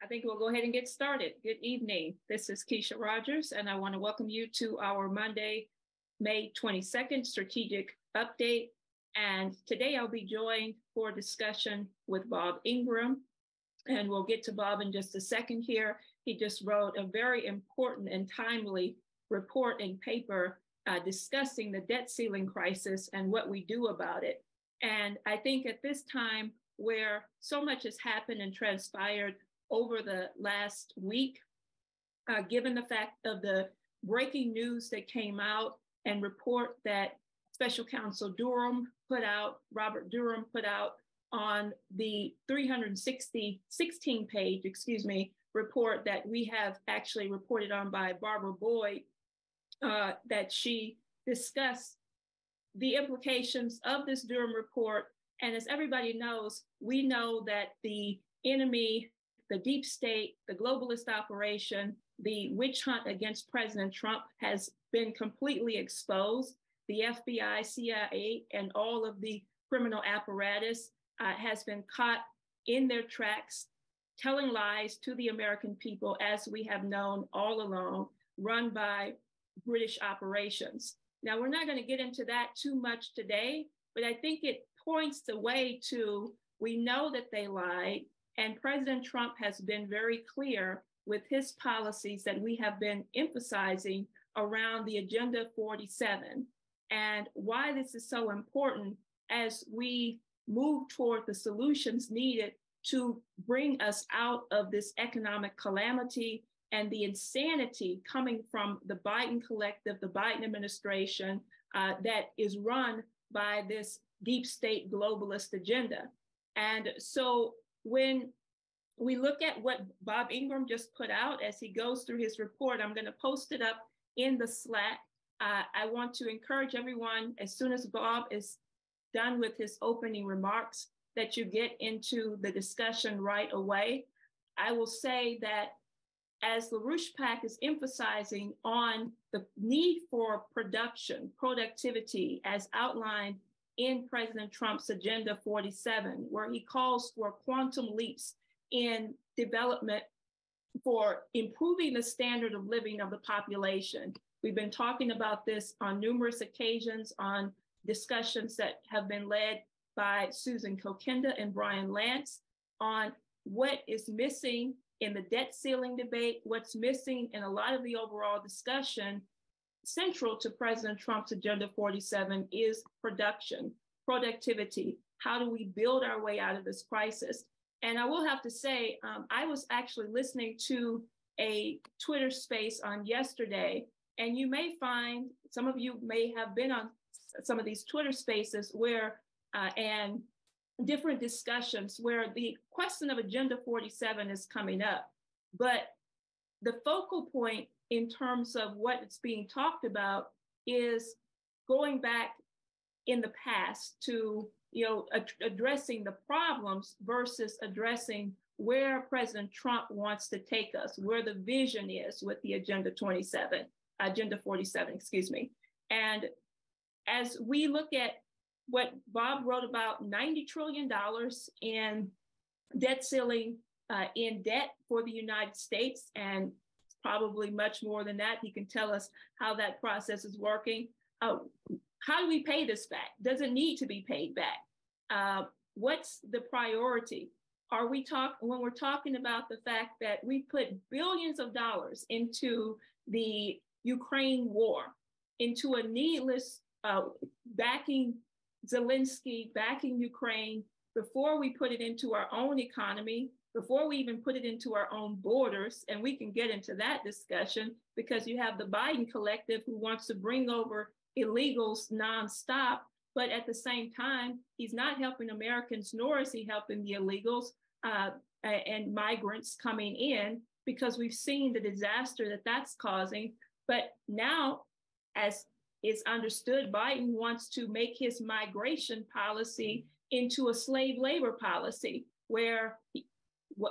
I think we'll go ahead and get started. Good evening. This is Keisha Rogers, and I want to welcome you to our Monday, May 22nd strategic update. And today I'll be joined for discussion with Bob Ingram, and we'll get to Bob in just a second here. He just wrote a very important and timely report and paper discussing the debt ceiling crisis and what we do about it. And I think at this time where so much has happened and transpired over the last week, given the fact of the breaking news that came out and report that Special Counsel Robert Durham put out on the 16-page report that we have actually reported on by Barbara Boyd, that she discussed the implications of this Durham report. And as everybody knows, we know that the enemy, the deep state, the globalist operation, the witch hunt against President Trump has been completely exposed. The FBI, CIA, and all of the criminal apparatus has been caught in their tracks, telling lies to the American people, as we have known all along, run by British operations. Now, we're not going to get into that too much today, but I think it points the way to, we know that they lied, and President Trump has been very clear with his policies that we have been emphasizing around the Agenda 47. And why this is so important as we move toward the solutions needed to bring us out of this economic calamity and the insanity coming from the Biden collective, the Biden administration, that is run by this deep state globalist agenda. And so when we look at what Bob Ingram just put out as he goes through his report, I'm going to post it up in the Slack. I want to encourage everyone, as soon as Bob is done with his opening remarks, that you get into the discussion right away. I will say that as LaRouche PAC is emphasizing on the need for productivity as outlined in President Trump's Agenda 47, where he calls for quantum leaps in development for improving the standard of living of the population. We've been talking about this on numerous occasions on discussions that have been led by Susan Kokinda and Brian Lance on what is missing in the debt ceiling debate, what's missing in a lot of the overall discussion. Central to President Trump's Agenda 47 is productivity. How do we build our way out of this crisis? And I will have to say, I was actually listening to a Twitter space on yesterday, and you may find, some of you may have been on some of these Twitter spaces where, and different discussions where the question of Agenda 47 is coming up. But the focal point in terms of what it's being talked about is going back in the past to, addressing the problems versus addressing where President Trump wants to take us, where the vision is with the Agenda 47. And as we look at what Bob wrote about, $90 trillion in debt ceiling, in debt for the United States, and probably much more than that. He can tell us how that process is working. How do we pay this back? Does it need to be paid back? What's the priority? When we're talking about the fact that we put billions of dollars into the Ukraine war, into a needless backing Zelensky, backing Ukraine, before we put it into our own economy, before we even put it into our own borders, and we can get into that discussion because you have the Biden collective who wants to bring over illegals nonstop, but at the same time, he's not helping Americans, nor is he helping the illegals and migrants coming in, because we've seen the disaster that that's causing. But now, as is understood, Biden wants to make his migration policy into a slave labor policy, where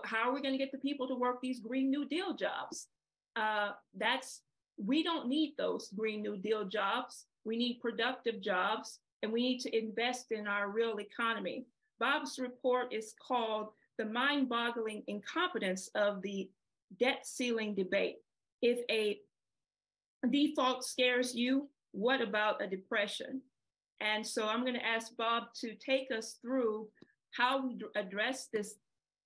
how are we going to get the people to work these Green New Deal jobs? We don't need those Green New Deal jobs. We need productive jobs, and we need to invest in our real economy. Bob's report is called the mind-boggling incompetence of the debt ceiling debate. If a default scares you, what about a depression? And so I'm going to ask Bob to take us through how we address this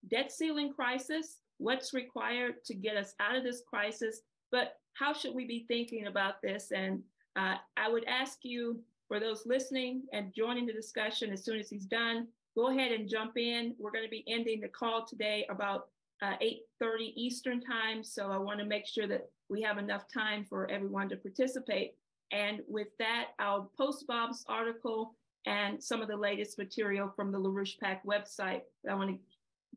debt ceiling crisis, what's required to get us out of this crisis, but how should we be thinking about this? And I would ask you, for those listening and joining the discussion as soon as he's done, go ahead and jump in. We're going to be ending the call today about 8:30 Eastern time. So I want to make sure that we have enough time for everyone to participate. And with that, I'll post Bob's article and some of the latest material from the LaRouche PAC website. I want to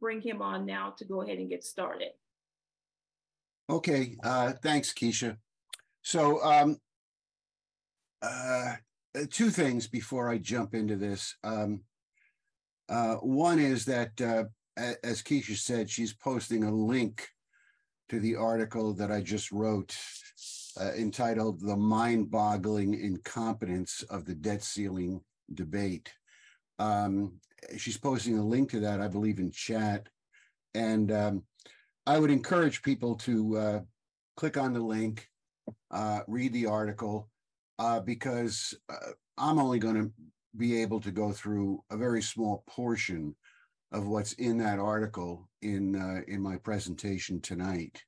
bring him on now to go ahead and get started. Okay, thanks, Keisha. So two things before I jump into this. One is that, as Keisha said, she's posting a link to the article that I just wrote entitled "The Mind-Boggling Incompetence of the Debt Ceiling Debate." She's posting a link to that, I believe, in chat. And I would encourage people to click on the link, read the article, because I'm only going to be able to go through a very small portion of what's in that article in my presentation tonight.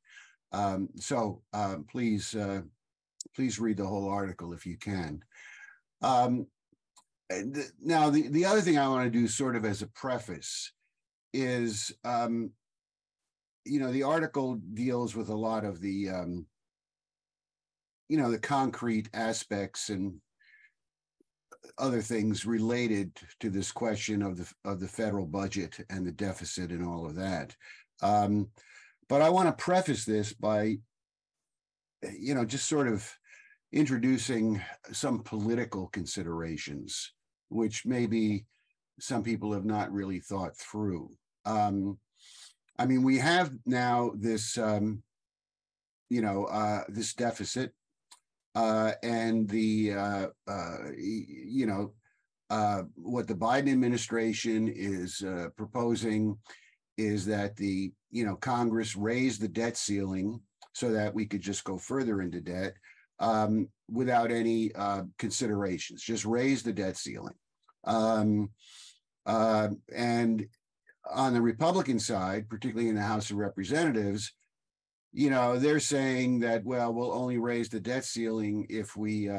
So please read the whole article if you can. Now, the other thing I want to do sort of as a preface is, the article deals with a lot of the, the concrete aspects and other things related to this question of the federal budget and the deficit and all of that. But I want to preface this by, just sort of introducing some political considerations, which maybe some people have not really thought through. We have now this, this deficit, and the, what the Biden administration is proposing is that the, Congress raise the debt ceiling so that we could just go further into debt without any considerations, just raise the debt ceiling. And on the Republican side, particularly in the House of Representatives, they're saying that, well, we'll only raise the debt ceiling if we,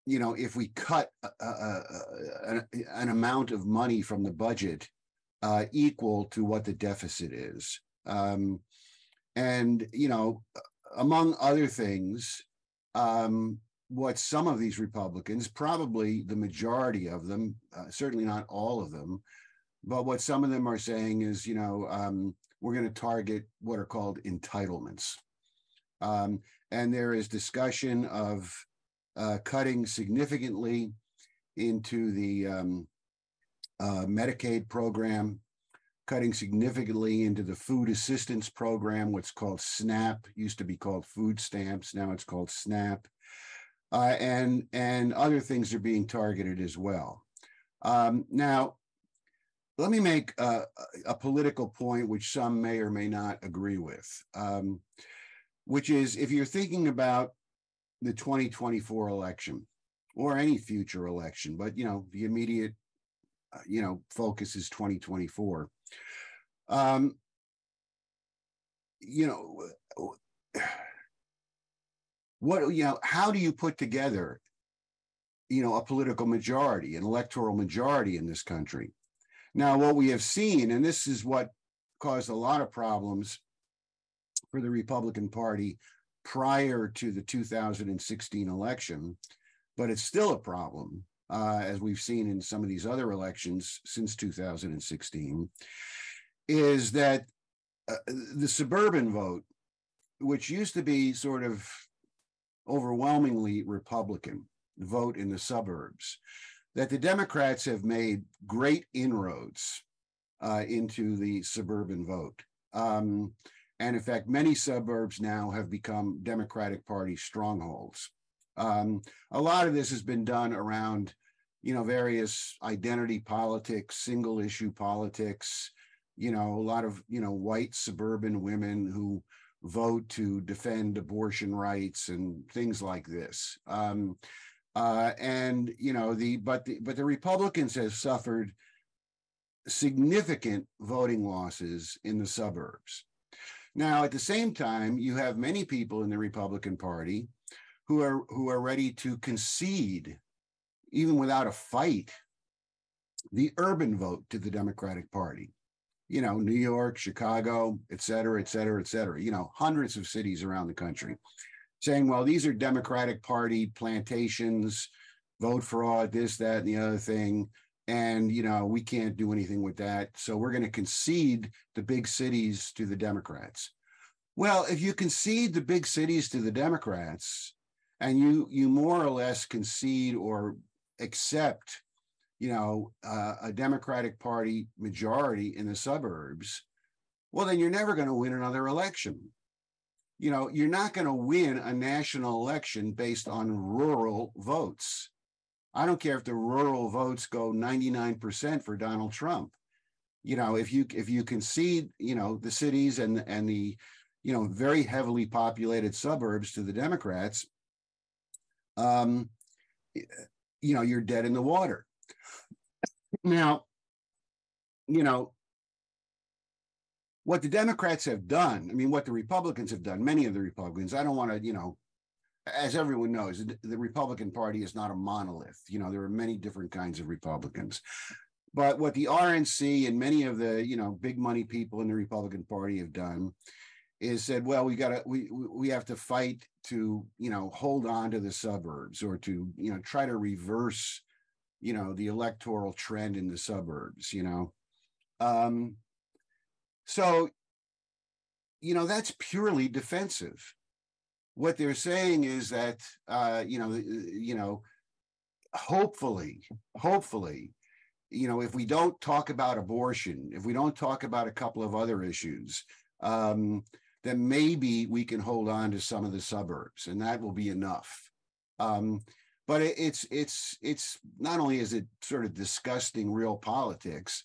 if we cut an amount of money from the budget equal to what the deficit is. And, among other things, what some of these Republicans, probably the majority of them, certainly not all of them, but what some of them are saying is, we're going to target what are called entitlements. And there is discussion of cutting significantly into the Medicaid program, cutting significantly into the food assistance program, what's called SNAP, used to be called food stamps, now it's called SNAP. And other things are being targeted as well. Now, let me make a political point which some may or may not agree with, which is, if you're thinking about the 2024 election or any future election, but the immediate focus is 2024. How do you put together a political majority, an electoral majority in this country? Now, what we have seen, and this is what caused a lot of problems for the Republican Party prior to the 2016 election, but it's still a problem, as we've seen in some of these other elections since 2016, is that the suburban vote, which used to be sort of overwhelmingly Republican vote in the suburbs, that the Democrats have made great inroads into the suburban vote. And in fact, many suburbs now have become Democratic Party strongholds. A lot of this has been done around, various identity politics, single issue politics, a lot of, white suburban women who vote to defend abortion rights and things like this. And, but the Republicans have suffered significant voting losses in the suburbs. Now, at the same time, you have many people in the Republican Party who are ready to concede, even without a fight, the urban vote to the Democratic Party. New York, Chicago, et cetera, et cetera, et cetera, hundreds of cities around the country, saying, well, these are Democratic Party plantations, vote fraud, this, that, and the other thing. And, we can't do anything with that. So we're going to concede the big cities to the Democrats. Well, if you concede the big cities to the Democrats and you more or less concede or accept, a Democratic Party majority in the suburbs, well, then you're never going to win another election. You're not going to win a national election based on rural votes. I don't care if the rural votes go 99% for Donald Trump. If you concede, the cities and the, very heavily populated suburbs to the Democrats, you're dead in the water. Now, what the Democrats have done, what the Republicans have done, many of the Republicans, I don't want to, as everyone knows, the Republican Party is not a monolith. There are many different kinds of Republicans. But what the RNC and many of the, big money people in the Republican Party have done is said, well, we have to fight to, hold on to the suburbs or to, try to reverse, the electoral trend in the suburbs, So, that's purely defensive. What they're saying is that, hopefully, if we don't talk about abortion, if we don't talk about a couple of other issues, then maybe we can hold on to some of the suburbs, and that will be enough. But it's not only is it sort of disgusting real politics,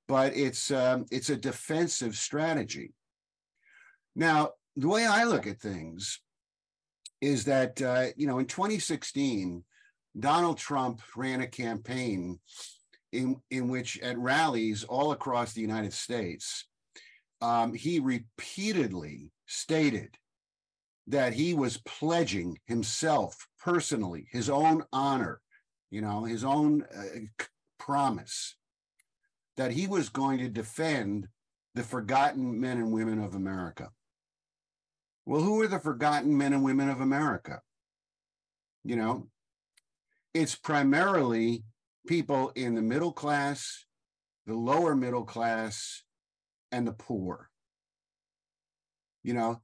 but it's a defensive strategy. Now, the way I look at things is that, in 2016, Donald Trump ran a campaign in which at rallies all across the United States, he repeatedly stated that he was pledging himself personally, his own honor, his own promise, that he was going to defend the forgotten men and women of America. Well, who are the forgotten men and women of America? It's primarily people in the middle class, the lower middle class, and the poor. Now,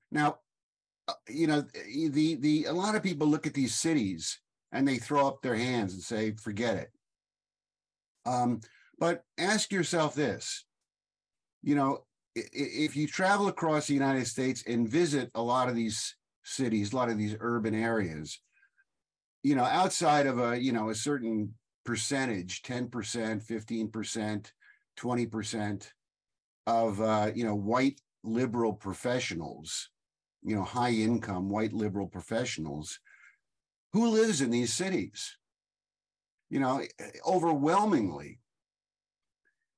a lot of people look at these cities and they throw up their hands and say, forget it. But ask yourself this, if you travel across the United States and visit a lot of these cities, a lot of these urban areas, outside of a certain percentage, 10%, 15%, 20% of, white liberal professionals, high income white liberal professionals, who lives in these cities? Overwhelmingly,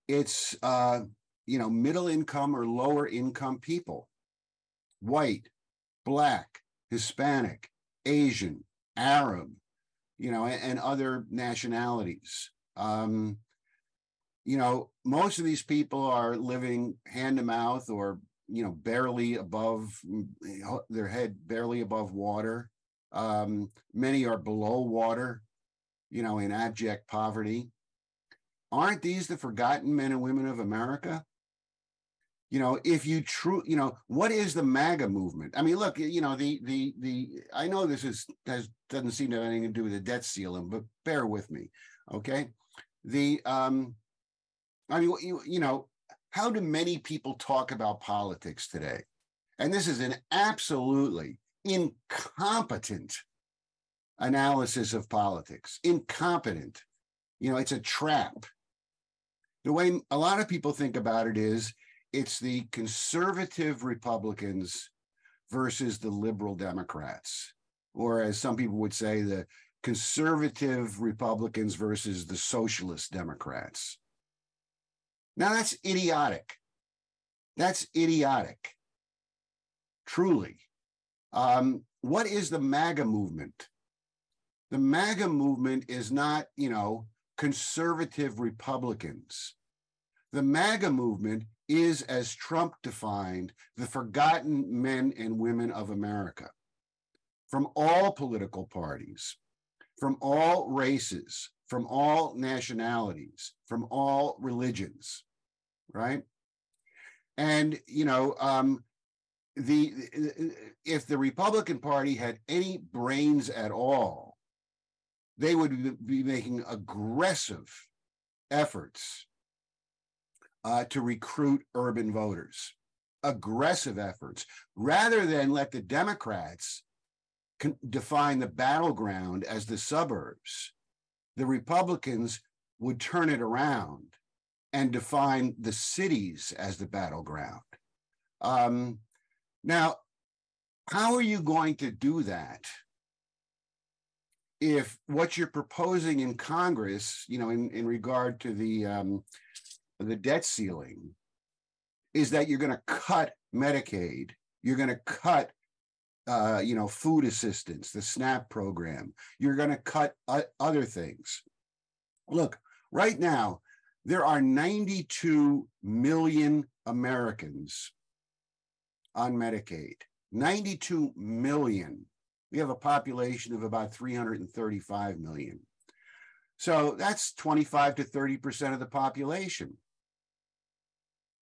it's, middle income or lower income people, white, Black, Hispanic, Asian, Arab, and other nationalities. Most of these people are living hand to mouth or, barely above their head, barely above water. Many are below water, in abject poverty. Aren't these the forgotten men and women of America? If you what is the MAGA movement? Look, I know this doesn't seem to have anything to do with the debt ceiling, but bear with me, okay? How do many people talk about politics today? And this is an absolutely incompetent analysis of politics. Incompetent. It's a trap. The way a lot of people think about it is, it's the conservative Republicans versus the liberal Democrats, or as some people would say, the conservative Republicans versus the socialist Democrats. Now that's idiotic. That's idiotic. Truly. What is the MAGA movement? The MAGA movement is not, conservative Republicans. The MAGA movement is, as Trump defined, the forgotten men and women of America, from all political parties, from all races, from all nationalities, from all religions, right? And, if the Republican Party had any brains at all, they would be making aggressive efforts to recruit urban voters, aggressive efforts, rather than let the Democrats define the battleground as the suburbs. The Republicans would turn it around and define the cities as the battleground. Now, how are you going to do that if what you're proposing in Congress, in regard to the debt ceiling, is that you're going to cut Medicaid, you're going to cut, food assistance, the SNAP program, you're going to cut other things. Look, right now, there are 92 million Americans on Medicaid. 92 million. We have a population of about 335 million. So that's 25 to 30% of the population.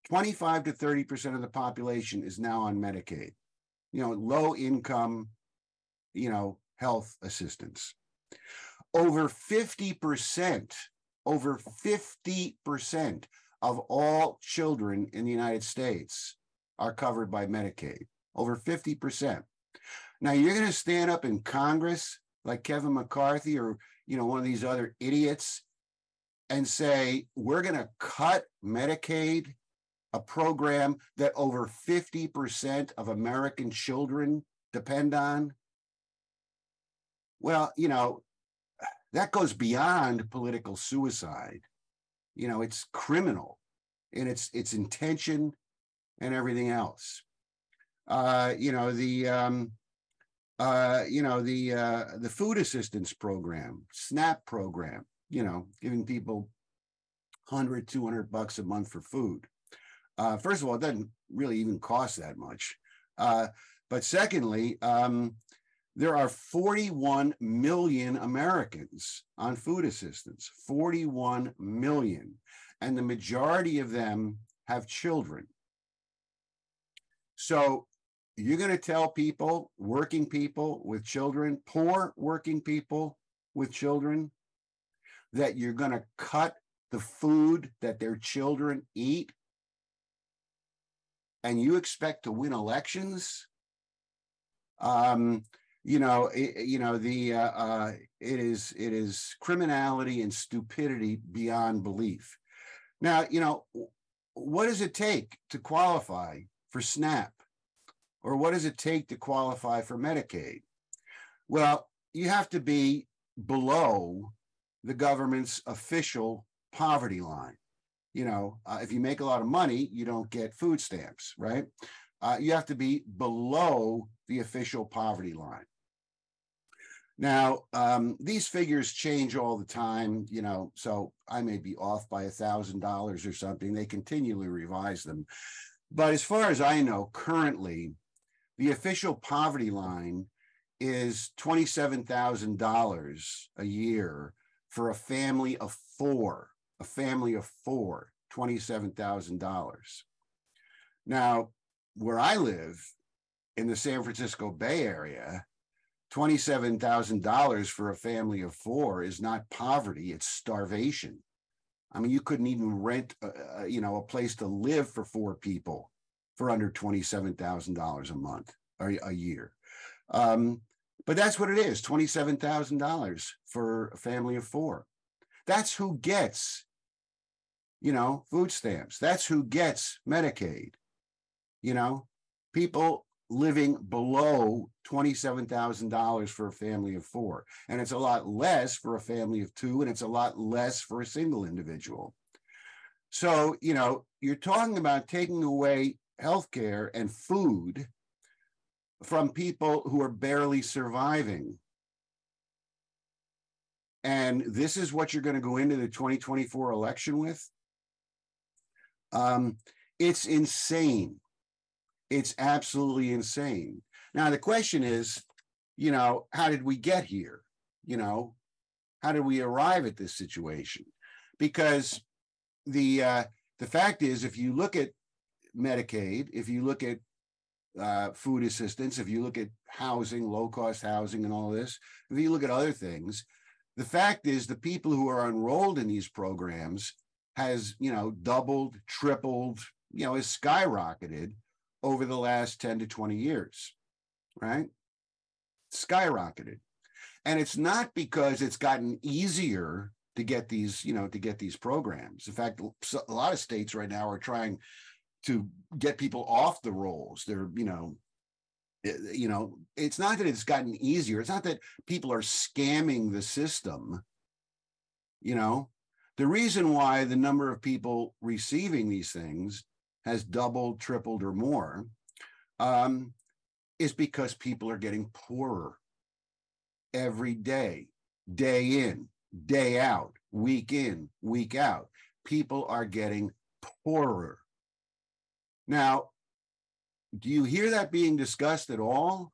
25 to 30% of the population is now on Medicaid. Low income, health assistance. Over 50% of all children in the United States are covered by Medicaid. Over 50%. Now you're going to stand up in Congress like Kevin McCarthy or one of these other idiots and say we're going to cut Medicaid, a program that over 50% of American children depend on. Well, that goes beyond political suicide. It's criminal in its intention and everything else. The food assistance program, SNAP program, giving people $100, $200 a month for food. First of all, it doesn't really even cost that much. But secondly, there are 41 million Americans on food assistance, 41 million. And the majority of them have children. So you're going to tell people, working people with children, poor working people with children, that you're going to cut the food that their children eat, and you expect to win elections? It is criminality and stupidity beyond belief. Now, what does it take to qualify for SNAP? Or what does it take to qualify for Medicaid? Well, you have to be below the government's official poverty line. If you make a lot of money, you don't get food stamps, right? You have to be below the official poverty line. Now, these figures change all the time, so I may be off by $1,000 or something. They continually revise them. But as far as I know, currently, the official poverty line is $27,000 a year for a family of four. A family of four, $27,000. Now, where I live in the San Francisco Bay Area, $27,000 for a family of four is not poverty, it's starvation. I mean, you couldn't even rent, a place to live for four people for under $27,000 a month or a year. But that's what it is, $27,000 for a family of four. That's who gets, food stamps. That's who gets Medicaid. People living below $27,000 for a family of 4. And it's a lot less for a family of 2, and it's a lot less for a single individual. So, you're talking about taking away healthcare and food from people who are barely surviving. And this is what you're going to go into the 2024 election with? It's insane. It's absolutely insane. Now, the question is, how did we get here? How did we arrive at this situation? Because the fact is, if you look at Medicaid, if you look at food assistance, if you look at housing, low-cost housing and all this, if you look at other things, the fact is the people who are enrolled in these programs has, doubled, tripled, has skyrocketed over the last 10 to 20 years, right? Skyrocketed. And it's not because it's gotten easier to get these, programs. In fact, a lot of states right now are trying to get people off the rolls. They're, it's not that it's gotten easier. It's not that people are scamming the system. The reason why the number of people receiving these things has doubled, tripled, or more is because people are getting poorer every day, day in, day out, week in, week out. People are getting poorer. Now, do you hear that being discussed at all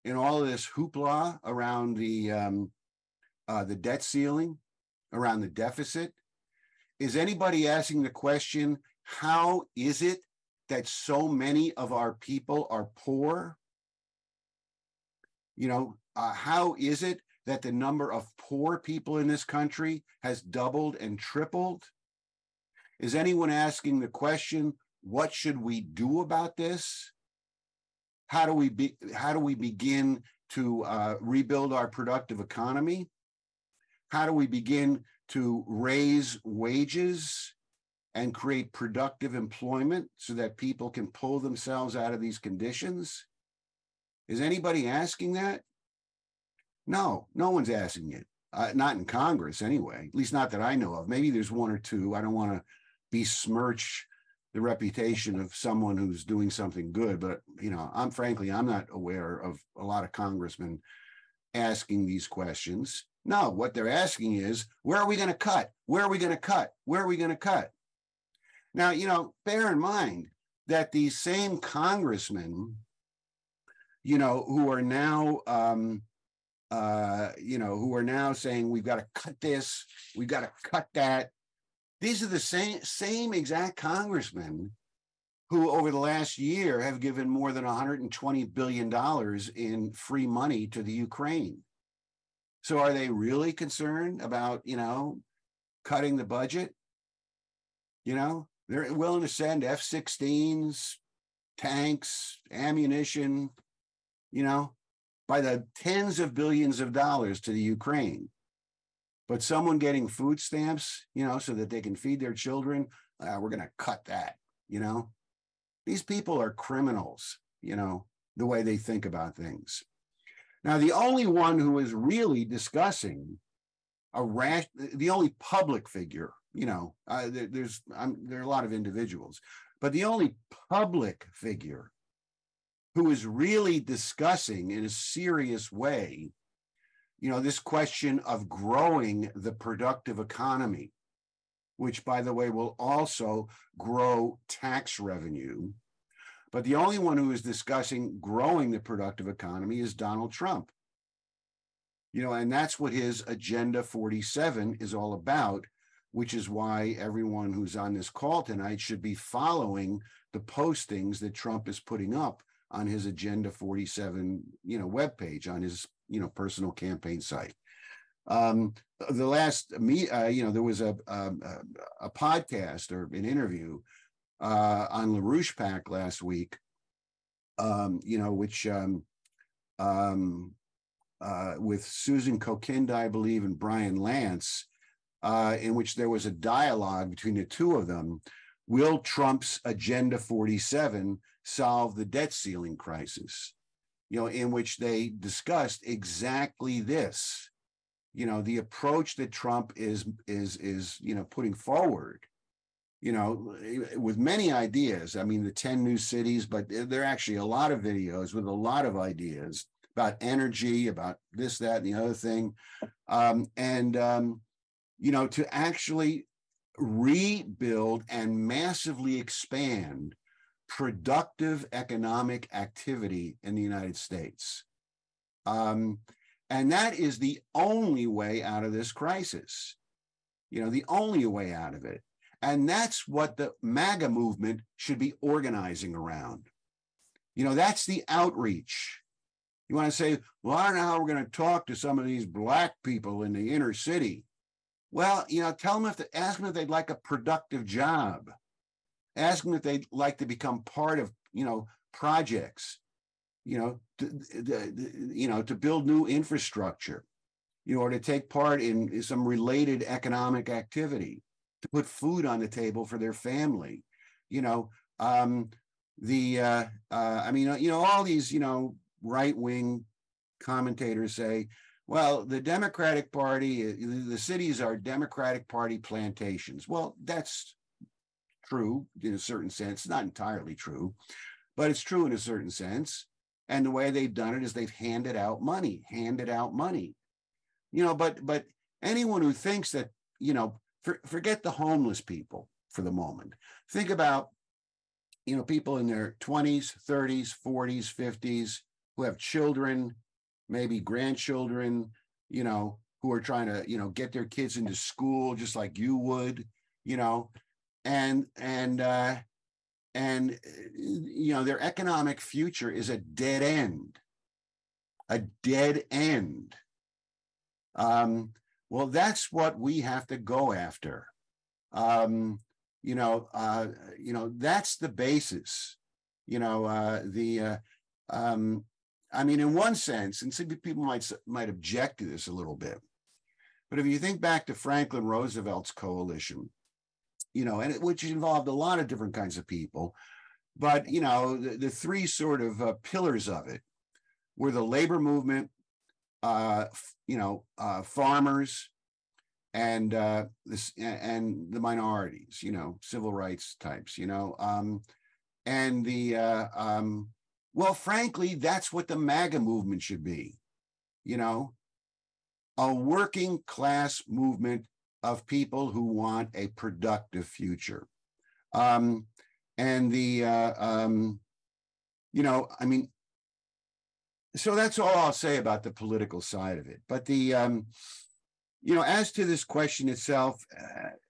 in all of this hoopla around the debt ceiling, around the deficit? Is anybody asking the question, how is it that so many of our people are poor? How is it that the number of poor people in this country has doubled and tripled? Is anyone asking the question, what should we do about this? How do we begin to rebuild our productive economy? How do we begin to raise wages and create productive employment so that people can pull themselves out of these conditions? Is anybody asking that? No, no one's asking it. Not in Congress anyway, at least not that I know of. Maybe there's one or two. I don't want to besmirch the reputation of someone who's doing something good, but I'm not aware of a lot of congressmen asking these questions. No, what they're asking is, where are we going to cut? Where are we going to cut? Where are we going to cut? Now, bear in mind that these same congressmen, who are now, who are now saying we've got to cut this, we've got to cut that. These are the same exact congressmen who over the last year have given more than $120 billion in free money to the Ukraine. So are they really concerned about, cutting the budget? They're willing to send F-16s, tanks, ammunition, by the tens of billions of dollars to the Ukraine. But someone getting food stamps, so that they can feed their children, we're going to cut that, These people are criminals, the way they think about things. Now, the only one who is really discussing the only public figure, there are a lot of individuals, but the only public figure who is really discussing in a serious way, this question of growing the productive economy, which, by the way, will also grow tax revenue. But the only one who is discussing growing the productive economy is Donald Trump. And that's what his Agenda 47 is all about, which is why everyone who's on this call tonight should be following the postings that Trump is putting up on his Agenda 47, webpage, on his, personal campaign site. There was a podcast or an interview on LaRouche PAC last week, which with Susan Kokinda, I believe, and Brian Lance, in which there was a dialogue between the two of them. Will Trump's Agenda 47 solve the debt ceiling crisis? In which they discussed exactly this. The approach that Trump is putting forward, with many ideas. I mean, the 10 new cities, but there are actually a lot of videos with a lot of ideas about energy, about this, that, and the other thing. To actually rebuild and massively expand productive economic activity in the United States. And that is the only way out of this crisis, the only way out of it. And that's what the MAGA movement should be organizing around. That's the outreach. You want to say, well, I don't know how we're going to talk to some of these Black people in the inner city. Well, tell them ask them if they'd like a productive job. Ask them if they'd like to become part of, projects, to build new infrastructure, or to take part in some related economic activity, to put food on the table for their family. All these, right-wing commentators say, well, the Democratic Party, the cities are Democratic Party plantations. Well, that's true in a certain sense, not entirely true, but it's true in a certain sense. And the way they've done it is they've handed out money. But anyone who thinks that, forget the homeless people for the moment. Think about, people in their 20s, 30s, 40s, 50s who have children, maybe grandchildren, who are trying to, get their kids into school just like you would, and their economic future is a dead end. Well, that's what we have to go after. That's the basis. In one sense, and some people might object to this a little bit, but if you think back to Franklin Roosevelt's coalition, which involved a lot of different kinds of people, but the three sort of pillars of it were the labor movement, farmers, and and the minorities, civil rights types, and well, frankly, that's what the MAGA movement should be, a working class movement of people who want a productive future. So that's all I'll say about the political side of it. But as to this question itself,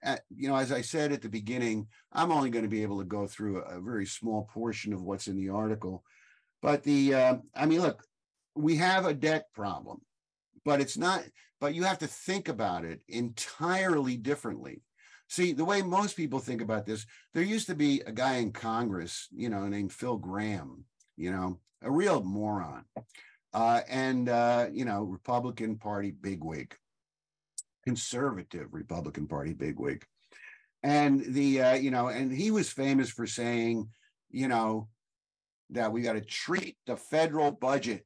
as I said at the beginning, I'm only going to be able to go through a very small portion of what's in the article. But look, we have a debt problem, but it's not, but you have to think about it entirely differently. See, the way most people think about this, there used to be a guy in Congress, named Phil Gramm, a real moron, Republican Party bigwig, conservative Republican Party bigwig. And and he was famous for saying, that we got to treat the federal budget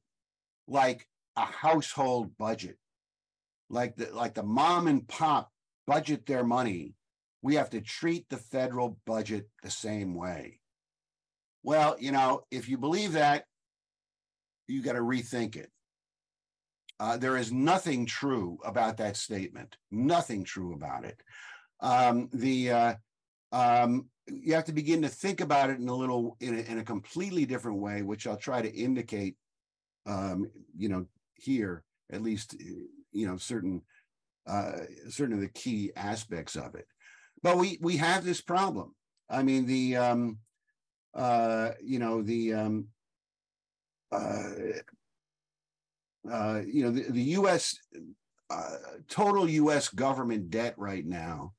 like a household budget, like the mom and pop budget their money. We have to treat the federal budget the same way. Well, if you believe that, you got to rethink it. There is nothing true about that statement. Nothing true about it. You have to begin to think about it in a completely different way, which I'll try to indicate, here, at least, certain of the key aspects of it. But we have this problem. I mean, the U.S. Total U.S. government debt right now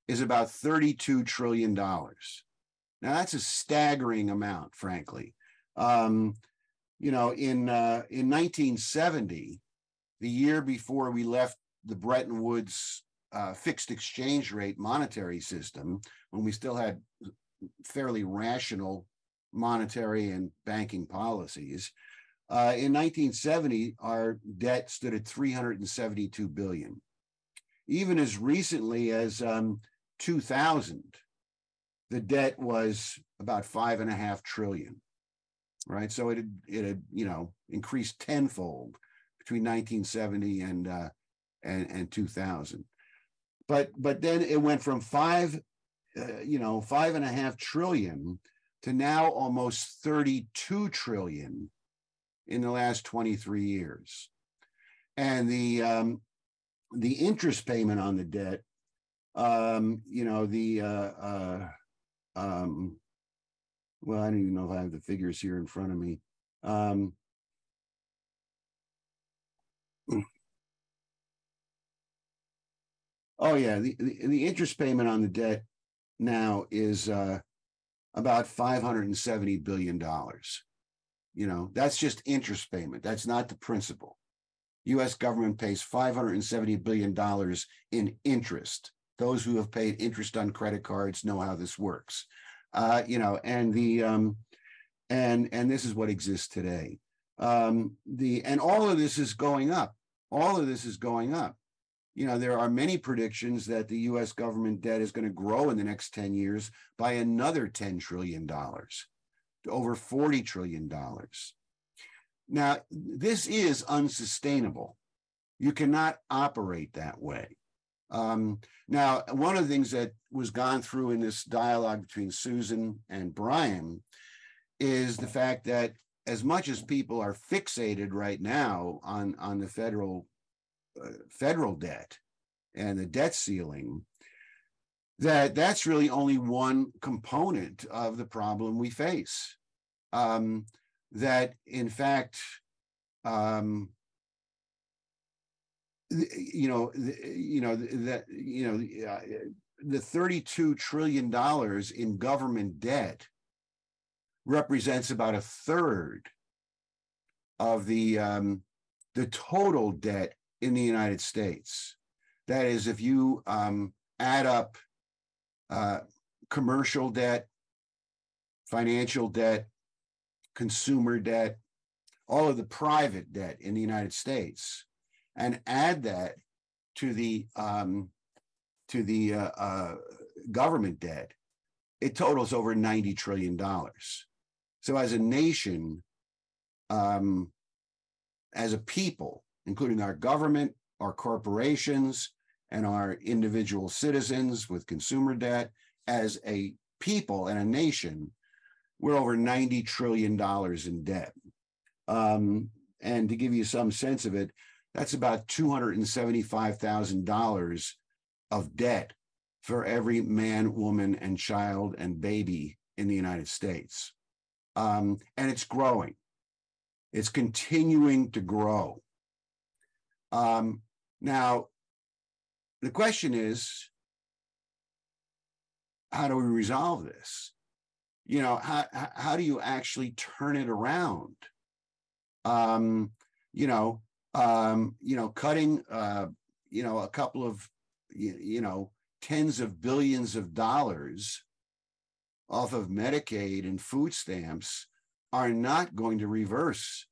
is about $32 trillion. Now, that's a staggering amount, frankly. In 1970, the year before we left the Bretton Woods fixed exchange rate monetary system, when we still had fairly rational monetary and banking policies, in 1970, our debt stood at $372 billion. Even as recently as 2000, the debt was about $5.5 trillion, right? So it had increased tenfold between 1970 and 2000. But then it went from $5.5 trillion to now almost 32 trillion in the last 23 years. And the interest payment on the debt, well, I don't even know if I have the figures here in front of me. Oh yeah, the interest payment on the debt now is about $570 billion. That's just interest payment. That's not the principal. U.S. government pays $570 billion in interest. Those who have paid interest on credit cards know how this works. And this is what exists today. And all of this is going up. All of this is going up. There are many predictions that the U.S. government debt is going to grow in the next 10 years by another $10 trillion to over $40 trillion. Now, this is unsustainable. You cannot operate that way. Now, one of the things that was gone through in this dialogue between Susan and Brian is the fact that as much as people are fixated right now on the federal debt and the debt ceiling, that's really only one component of the problem we face. That in fact, the $32 trillion in government debt represents about a third of the total debt in the United States. That is, if you add up commercial debt, financial debt, consumer debt, all of the private debt in the United States, and add that to the government debt, it totals over $90 trillion. So as a nation, as a people, including our government, our corporations, and our individual citizens with consumer debt, as a people and a nation, we're over $90 trillion in debt. And to give you some sense of it, that's about $275,000 of debt for every man, woman, and child and baby in the United States. And it's growing. It's continuing to grow. Now, the question is, how do we resolve this? How do you actually turn it around? Cutting, a couple of, tens of billions of dollars off of Medicaid and food stamps are not going to reverse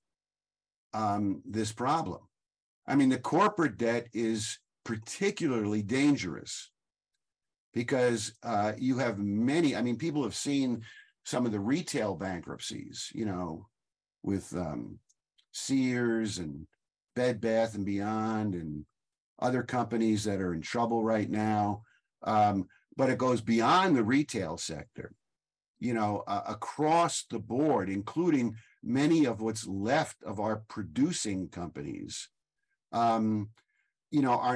this problem. I mean, the corporate debt is particularly dangerous because you have many, people have seen some of the retail bankruptcies, with Sears and Bed Bath and Beyond and other companies that are in trouble right now. But it goes beyond the retail sector, across the board, including many of what's left of our producing companies, are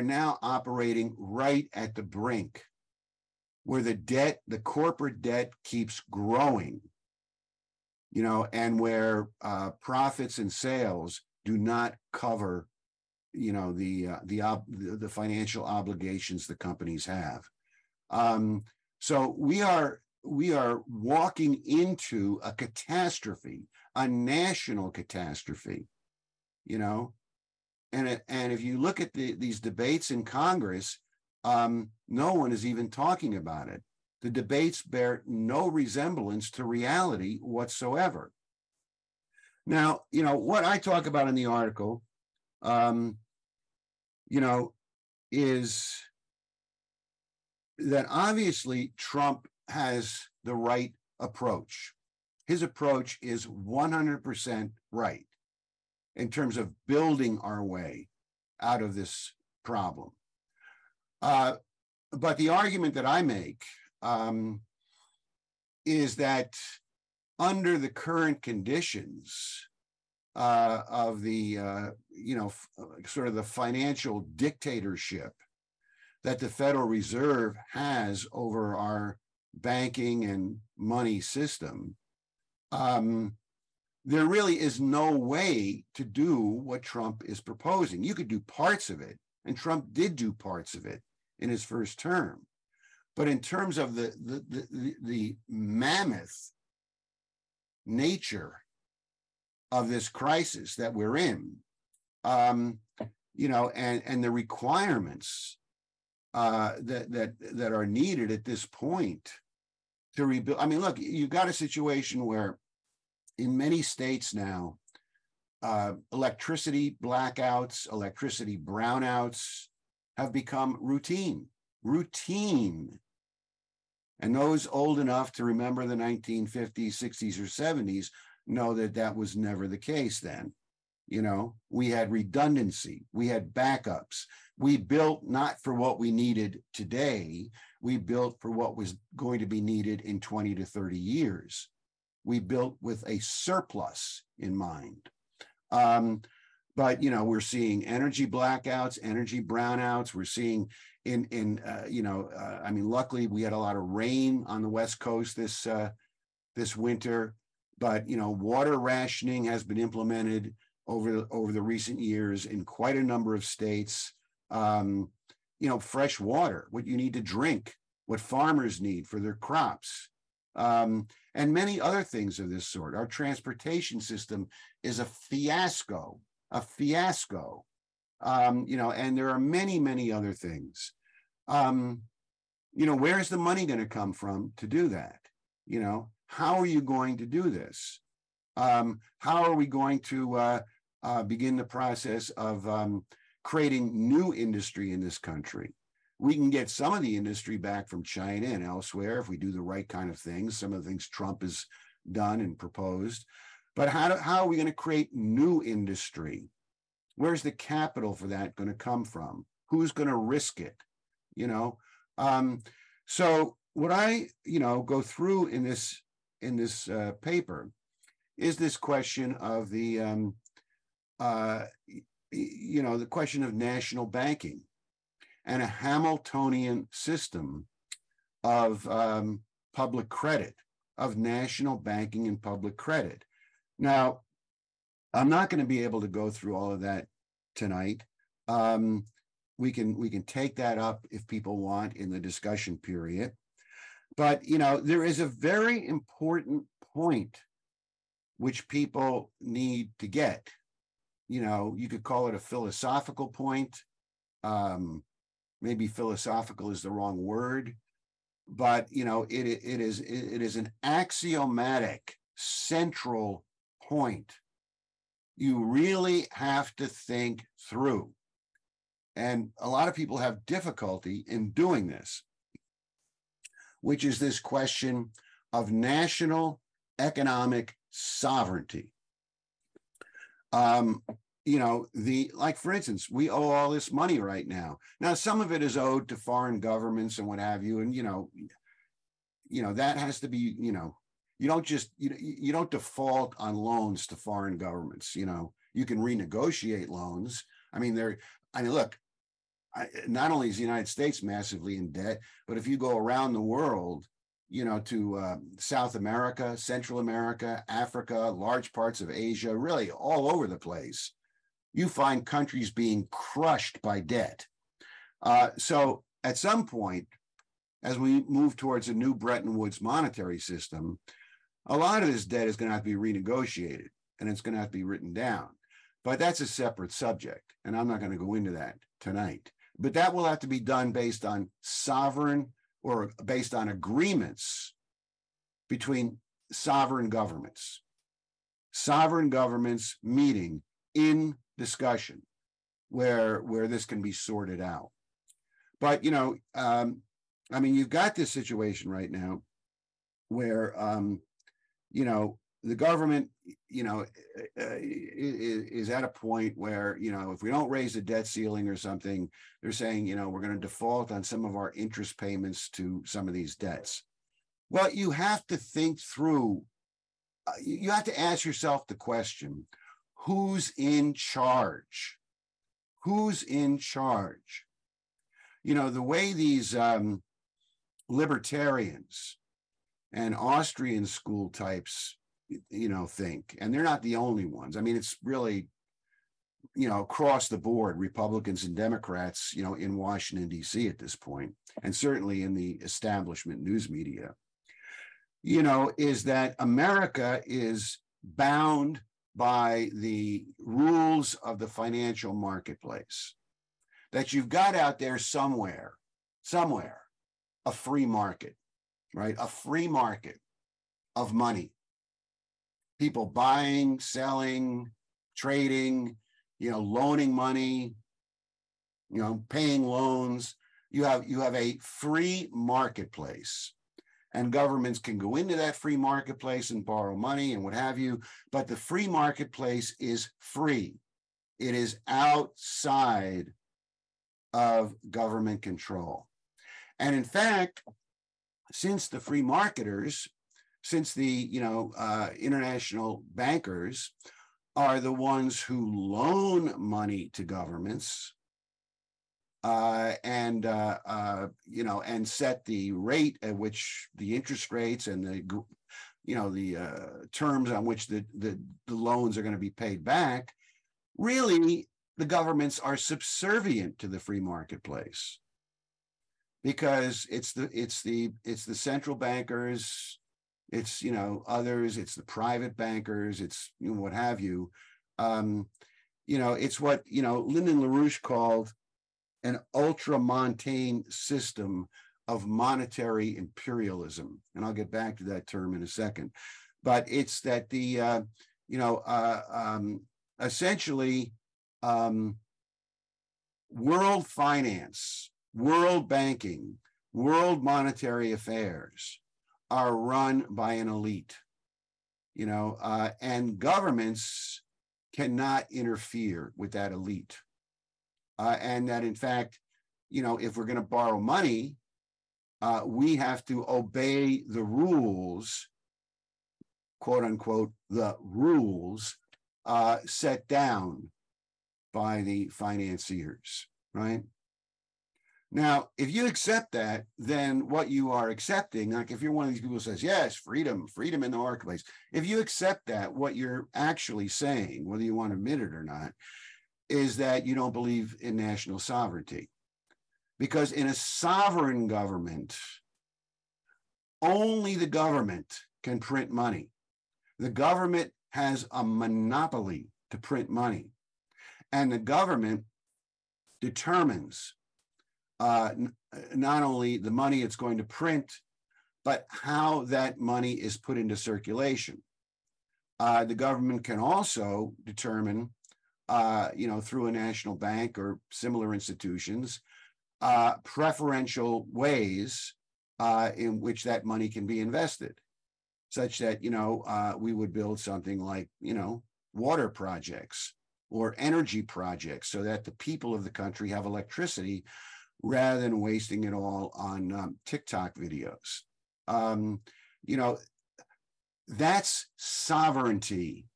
now operating right at the brink where the corporate debt keeps growing, and where profits and sales do not cover, the financial obligations the companies have. So we are walking into a catastrophe, a national catastrophe, And if you look at these debates in Congress, No one is even talking about it. The debates bear no resemblance to reality whatsoever. Now, what I talk about in the article, is that obviously Trump has the right approach. His approach is 100% right in terms of building our way out of this problem. But the argument that I make is that under the current conditions of the, sort of the financial dictatorship that the Federal Reserve has over our banking and money system, there really is no way to do what Trump is proposing. You could do parts of it, and Trump did do parts of it in his first term. But in terms of the mammoth nature of this crisis that we're in, and the requirements that are needed at this point to rebuild. I mean, look, you've got a situation where in many states now, electricity blackouts, electricity brownouts have become routine. And those old enough to remember the 1950s, 60s, or 70s know that that was never the case then. We had redundancy, we had backups. We built not for what we needed today, we built for what was going to be needed in 20 to 30 years. We built with a surplus in mind. But we're seeing energy blackouts, energy brownouts. We're seeing luckily we had a lot of rain on the West Coast this winter, but water rationing has been implemented over the recent years in quite a number of states. Fresh water, what you need to drink, what farmers need for their crops, and many other things of this sort. Our transportation system is a fiasco. And there are many, many other things. Where's the money going to come from to do that? How are you going to do this? How are we going to begin the process of creating new industry in this country? We can get some of the industry back from China and elsewhere if we do the right kind of things, some of the things Trump has done and proposed. But how are we going to create new industry? Where's the capital for that going to come from? Who's going to risk it? So what I go through in this paper is this question of the question of national banking and a Hamiltonian system of public credit, of national banking and public credit. Now, I'm not going to be able to go through all of that tonight. We can take that up if people want in the discussion period. But, there is a very important point which people need to get. You could call it a philosophical point. Maybe philosophical is the wrong word, but it is an axiomatic central point you really have to think through. And a lot of people have difficulty in doing this, which is this question of national economic sovereignty. Like for instance, we owe all this money right now. Now, some of it is owed to foreign governments and what have you. And, that has to be, you don't default on loans to foreign governments. You can renegotiate loans. Look, not only is the United States massively in debt, but if you go around the world, to South America, Central America, Africa, large parts of Asia, really all over the place, you find countries being crushed by debt. So at some point, as we move towards a new Bretton Woods monetary system, a lot of this debt is going to have to be renegotiated and it's going to have to be written down. But that's a separate subject, and I'm not going to go into that tonight. But that will have to be done based on sovereign or based on agreements between sovereign governments. Sovereign governments meeting in discussion where this can be sorted out. But, I mean, you've got this situation right now where, the government, is at a point where, if we don't raise the debt ceiling or something, they're saying, we're going to default on some of our interest payments to some of these debts. Well, you have to think through, you have to ask yourself the question, who's in charge? Who's in charge? The way these libertarians and Austrian school types, think, and they're not the only ones. I mean, it's really, across the board, Republicans and Democrats, in Washington, D.C. at this point, and certainly in the establishment news media, is that America is bound by the rules of the financial marketplace, that you've got out there somewhere, a free market, right? A free market of money. People buying, selling, trading, loaning money, paying loans. You have a free marketplace, and governments can go into that free marketplace and borrow money and what have you. But the free marketplace is free. It is outside of government control. And in fact, since the free marketers, since the international bankers are the ones who loan money to governments and set the rate at which the interest rates and the terms on which the loans are going to be paid back, really the governments are subservient to the free marketplace, because it's the central bankers, it's others, it's the private bankers, it's what have you. It's what Lyndon LaRouche called an ultramontane system of monetary imperialism, and I'll get back to that term in a second. But it's that the essentially world finance, world banking, world monetary affairs are run by an elite, and governments cannot interfere with that elite. And that, in fact, if we're going to borrow money, we have to obey the rules, quote unquote, the rules set down by the financiers, right? Now, if you accept that, then what you are accepting, like if you're one of these people who says, yes, freedom in the marketplace, if you accept that, what you're actually saying, whether you want to admit it or not, is that you don't believe in national sovereignty. Because in a sovereign government, only the government can print money. The government has a monopoly to print money. And the government determines not only the money it's going to print, but how that money is put into circulation. The government can also determine, through a national bank or similar institutions, preferential ways in which that money can be invested, such that, we would build something like, water projects or energy projects so that the people of the country have electricity rather than wasting it all on TikTok videos. That's sovereignty,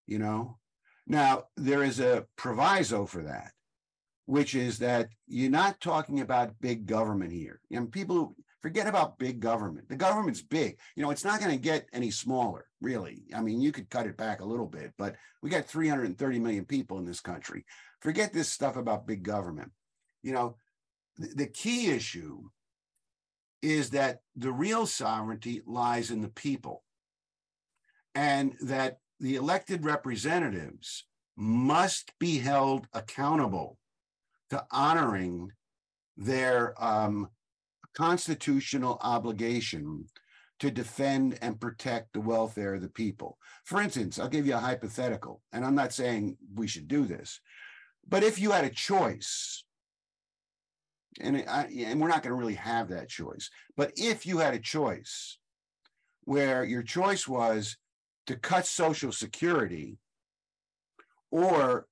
Now, there is a proviso for that, which is that you're not talking about big government here. People forget about big government. The government's big. It's not going to get any smaller, really. I mean, you could cut it back a little bit, but we got 330 million people in this country. Forget this stuff about big government. The key issue is that the real sovereignty lies in the people, and that the elected representatives must be held accountable to honoring their constitutional obligation to defend and protect the welfare of the people. For instance, I'll give you a hypothetical, and I'm not saying we should do this, but if you had a choice, and we're not going to really have that choice, but if you had a choice where your choice was to cut Social Security or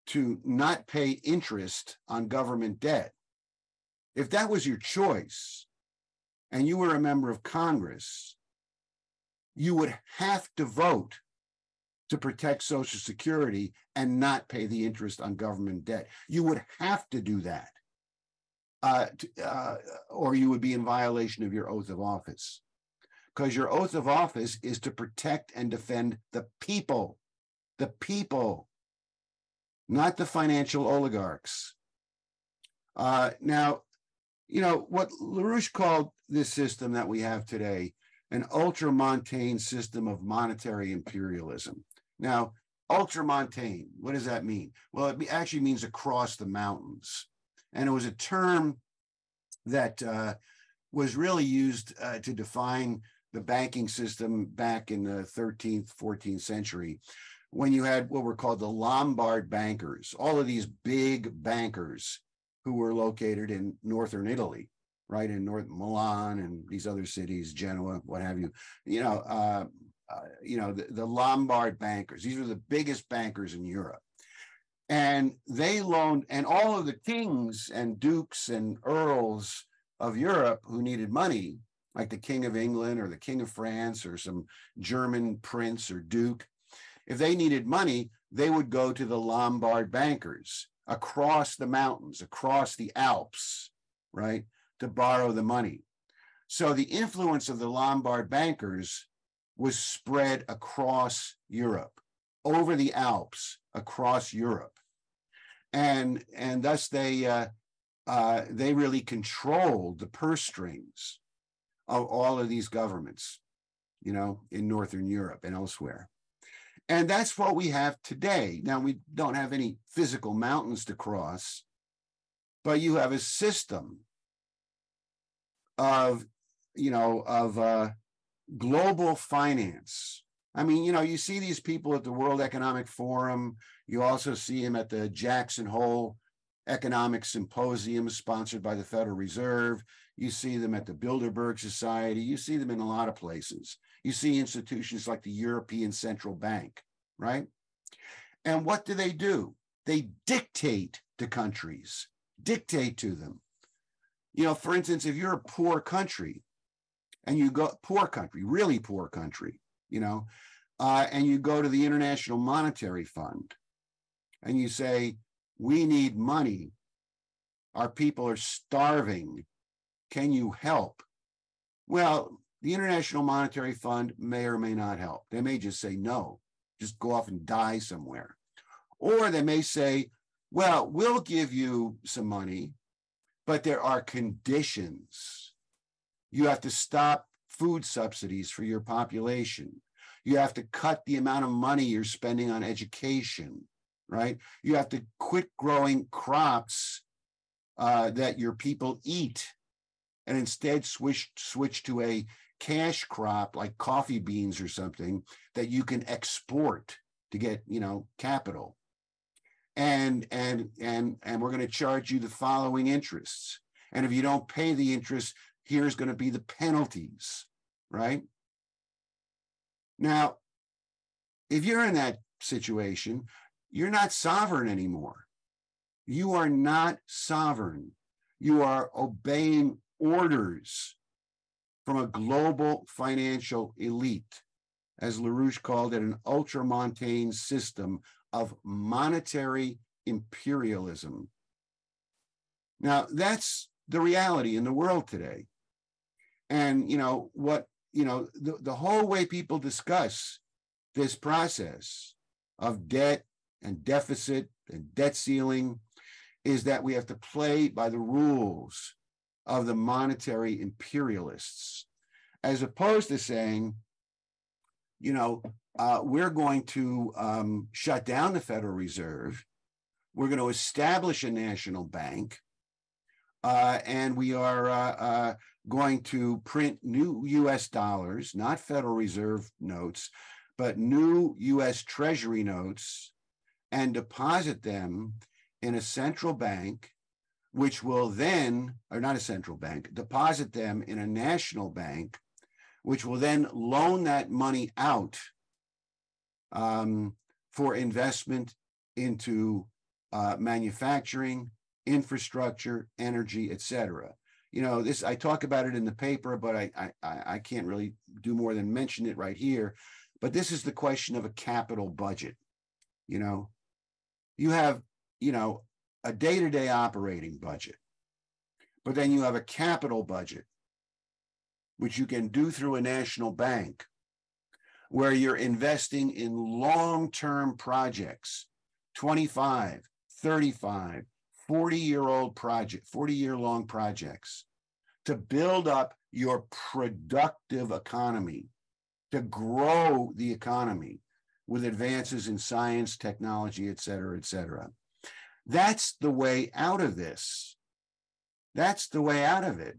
to not pay interest on government debt, if that was your choice and you were a member of Congress, you would have to vote to protect Social Security and not pay the interest on government debt. You would have to do that, or you would be in violation of your oath of office, because your oath of office is to protect and defend the people, not the financial oligarchs. Now, what LaRouche called this system that we have today an ultramontane system of monetary imperialism. Now, ultramontane, what does that mean? Well, it actually means across the mountains. And it was a term that was really used to define the banking system back in the 13th, 14th century, when you had what were called the Lombard bankers, all of these big bankers who were located in northern Italy, right, in North Milan and these other cities, Genoa, what have you. The Lombard bankers. These were the biggest bankers in Europe, and they loaned. And all of the kings and dukes and earls of Europe who needed money, like the King of England or the King of France or some German prince or duke, if they needed money, they would go to the Lombard bankers across the mountains, across the Alps, right, to borrow the money. So the influence of the Lombard bankers was spread across Europe, over the Alps, across Europe. And thus they really controlled the purse strings of all of these governments, in Northern Europe and elsewhere. And that's what we have today. Now, we don't have any physical mountains to cross, but you have a system of global finance. I mean, you see these people at the World Economic Forum. You also see them at the Jackson Hole Economic Symposium sponsored by the Federal Reserve. You see them at the Bilderberg Society. You see them in a lot of places. You see institutions like the European Central Bank, right? And what do? They dictate to countries, dictate to them. For instance, if you're a poor country and you go, really poor country, and you go to the International Monetary Fund and you say, we need money. Our people are starving. Can you help? Well, the International Monetary Fund may or may not help. They may just say no, just go off and die somewhere. Or they may say, well, we'll give you some money, but there are conditions. You have to stop food subsidies for your population. You have to cut the amount of money you're spending on education, right? You have to quit growing crops that your people eat and instead switch to a cash crop like coffee beans or something that you can export to get, capital. And we're going to charge you the following interests. And if you don't pay the interest, here's going to be the penalties, right? Now, if you're in that situation, you're not sovereign anymore. You are not sovereign. You are obeying orders from a global financial elite, as LaRouche called it, an ultramontane system of monetary imperialism. Now, that's the reality in the world today. And, the whole way people discuss this process of debt and deficit and debt ceiling is that we have to play by the rules of the monetary imperialists, as opposed to saying, we're going to shut down the Federal Reserve. We're going to establish a national bank, and we are going to print new US dollars, not Federal Reserve notes, but new US Treasury notes, and deposit them in a central bank, which will then, or not a central bank, deposit them in a national bank, which will then loan that money out for investment into manufacturing, infrastructure, energy, et cetera. You know, this, I talk about it in the paper, but I can't really do more than mention it right here. But this is the question of a capital budget. You know, you have, you know, a day-to-day operating budget, but then you have a capital budget, which you can do through a national bank, where you're investing in long-term projects, 25, 35, 40-year-old project, 40-year-long projects, to build up your productive economy, to grow the economy with advances in science, technology, et cetera, et cetera. That's the way out of this. That's the way out of it.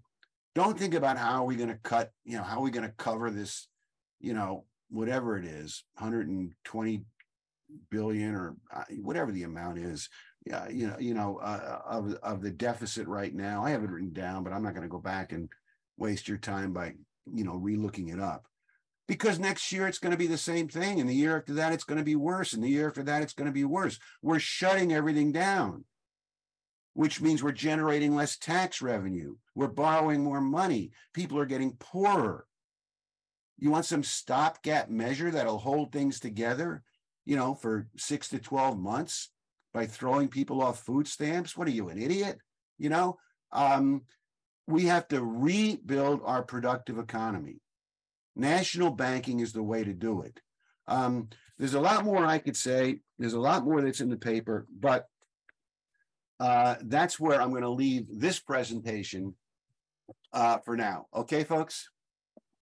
Don't think about how are we going to cut, you know, how are we going to cover this, you know, whatever it is, 120 billion or whatever the amount is, of the deficit right now. I have it written down, but I'm not going to go back and waste your time by, you know, re-looking it up. Because next year it's going to be the same thing. And the year after that, it's going to be worse. And the year after that, it's going to be worse. We're shutting everything down, which means we're generating less tax revenue. We're borrowing more money. People are getting poorer. You want some stopgap measure that'll hold things together, you know, for 6 to 12 months by throwing people off food stamps? What are you, an idiot? You know, we have to rebuild our productive economy. National banking is the way to do it. There's a lot more I could say. There's a lot more that's in the paper, but that's where I'm going to leave this presentation for now. Okay, folks?